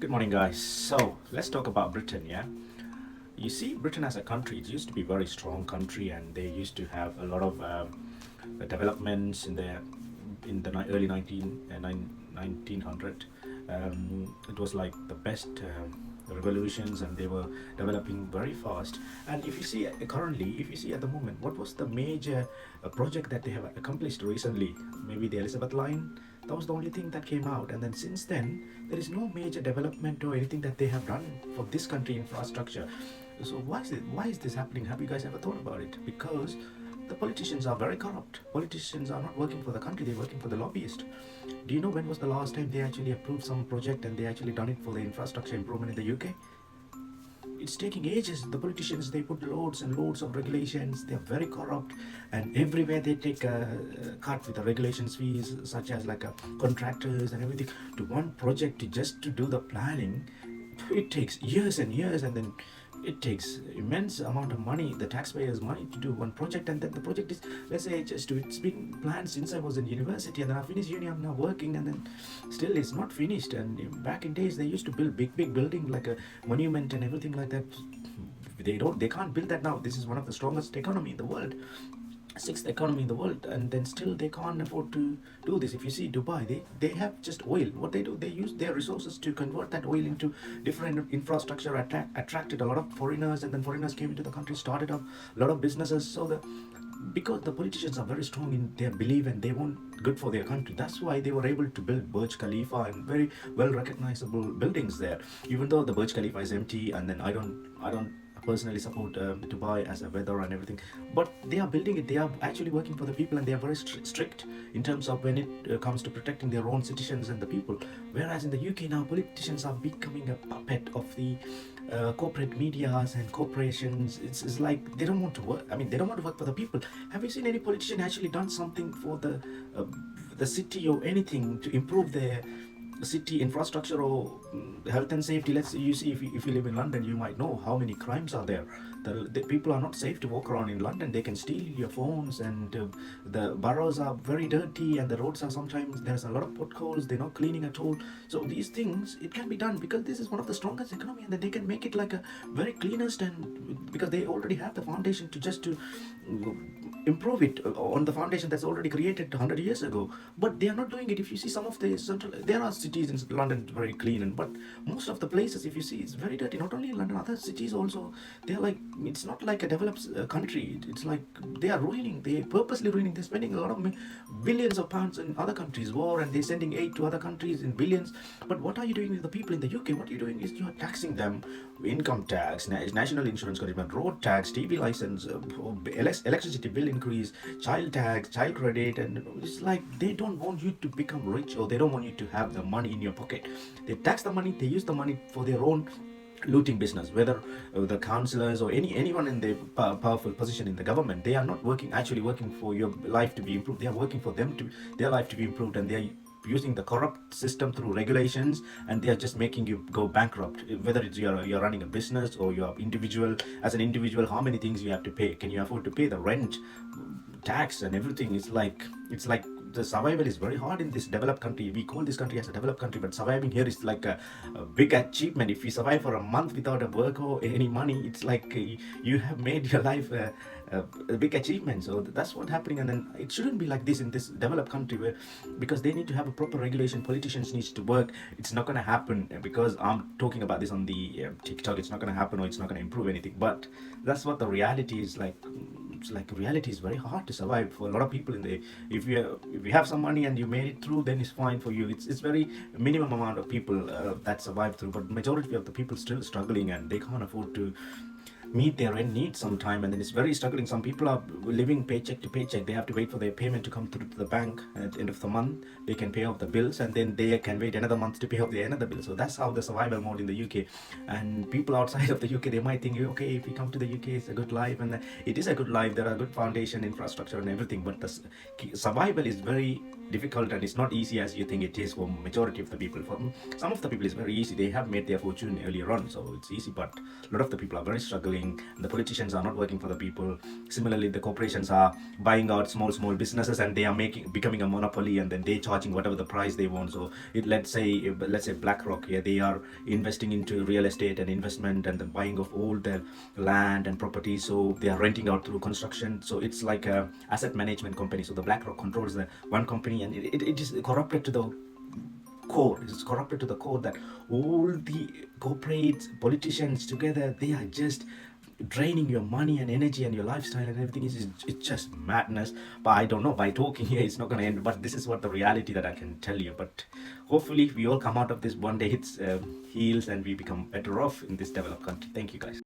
Good morning, guys. So let's talk about Britain. Yeah, you see, Britain as a country, it used to be a very strong country, and they used to have a lot of developments in the early 1900. It was like the best revolutions, and they were developing very fast. And if you see currently, if you see at the moment, what was the major project that they have accomplished recently? Maybe the Elizabeth Line. That was the only thing that came out, and then since then there is no major development or anything that they have done for this country infrastructure. So why is this happening? Have you guys ever thought about it? Because the politicians are very corrupt. Politicians are not working for the country, they're working for the lobbyist. Do you know when was the last time they actually approved some project and they actually done it for the infrastructure improvement in the UK? It's taking ages. The politicians, they put loads and loads of regulations. They're very corrupt, and everywhere they take a cut with the regulations fees, such as like contractors and everything, to one project to do the planning. It takes years and years, and then it takes immense amount of money, the taxpayers' money, to do one project. And then the project is, let's say, it's been planned since I was in university, and then I finished uni, I'm now working, and then still it's not finished. And back in days they used to build big building like a monument and everything like that. They can't build that now. This is one of the strongest economy in the world, sixth economy in the world, and then still they can't afford to do this. If you see Dubai, they have just oil. What they do, they use their resources to convert that oil into different infrastructure, attracted a lot of foreigners, and then foreigners came into the country, started up a lot of businesses. So the because the politicians are very strong in their belief and they want good for their country, that's why they were able to build Burj Khalifa and very well recognizable buildings there, even though the Burj Khalifa is empty. And then I don't personally support Dubai as a weather and everything, but they are building it. They are actually working for the people, and they are very strict in terms of when it comes to protecting their own citizens and the people. Whereas in the UK now, politicians are becoming a puppet of the corporate medias and corporations. It's like they don't want to work. I mean, they don't want to work for the people. Have you seen any politician actually done something for uh, the city or anything to improve their city infrastructure or health and safety? Let's say, you see, if you live in London, you might know how many crimes are there. The people are not safe to walk around in London. They can steal your phones, and the boroughs are very dirty, and the roads are sometimes, there's a lot of potholes, they're not cleaning at all. So these things, it can be done because this is one of the strongest economy, and then they can make it like a very cleanest, and because they already have the foundation to improve it on the foundation that's already created 100 years ago. But they are not doing it. If you see some of the central, there are cities in London very clean, but most of the places, if you see, it's very dirty. Not only in London, other cities also, they're like, it's not like a developed country. It's like they purposely ruining. They're spending a lot of billions of pounds in other countries war, and they're sending aid to other countries in billions. But what are you doing with the people in the UK? What you're doing is you're taxing them, income tax, national insurance contribution, road tax, TV license, electricity bill increase, child tax, child credit. And it's like they don't want you to become rich, or they don't want you to have the money in your pocket. They tax the money, they use the money for their own looting business. Whether the councillors or anyone in the powerful position in the government, they are not actually working for your life to be improved. They are working for their life to be improved, and they are using the corrupt system through regulations, and they are just making you go bankrupt. Whether it's you're running a business or you're individual. As an individual, how many things you have to pay? Can you afford to pay the rent, tax, and everything? It's like the survival is very hard in this developed country. We call this country as a developed country, but surviving here is like a big achievement. If you survive for a month without a work or any money, it's like you have made your life a big achievement. So that's what's happening. And then it shouldn't be like this in this developed country, where, because they need to have a proper regulation, politicians needs to work. It's not going to happen because I'm talking about this on the TikTok. It's not going to happen, or it's not going to improve anything. But that's what the reality is like. It's like reality is very hard to survive for a lot of people in the. If you have some money and you made it through, then it's fine for you. It's very minimum amount of people that survive through, but majority of the people still struggling, and they can't afford to meet their rent needs sometime, and then it's very struggling. Some people are living paycheck to paycheck. They have to wait for their payment to come through to the bank at the end of the month. They can pay off the bills, and then they can wait another month to pay off the another bill. So that's how the survival mode in the UK. And people outside of the UK, they might think, okay, if we come to the UK, it's a good life, and it is a good life. There are good foundation, infrastructure, and everything. But the survival is very difficult, and it's not easy as you think it is for majority of the people. For some of the people, it's very easy. They have made their fortune earlier on, so it's easy. But a lot of the people are very struggling, working, the politicians are not working for the people. Similarly, the corporations are buying out small businesses, and they are becoming a monopoly, and then they charging whatever the price they want. So let's say BlackRock, yeah, they are investing into real estate and investment, and the buying of all the land and property. So they are renting out through construction. So it's like a asset management company. So the BlackRock controls the one company, and it is corrupted to the core. It's corrupted to the core that all the corporates, politicians together, they are just draining your money and energy and your lifestyle and everything. It's just madness. But I don't know, by talking here it's not going to end, but this is what the reality that I can tell you. But hopefully we all come out of this one day, it's heals, and we become better off in this developed country. Thank you, guys.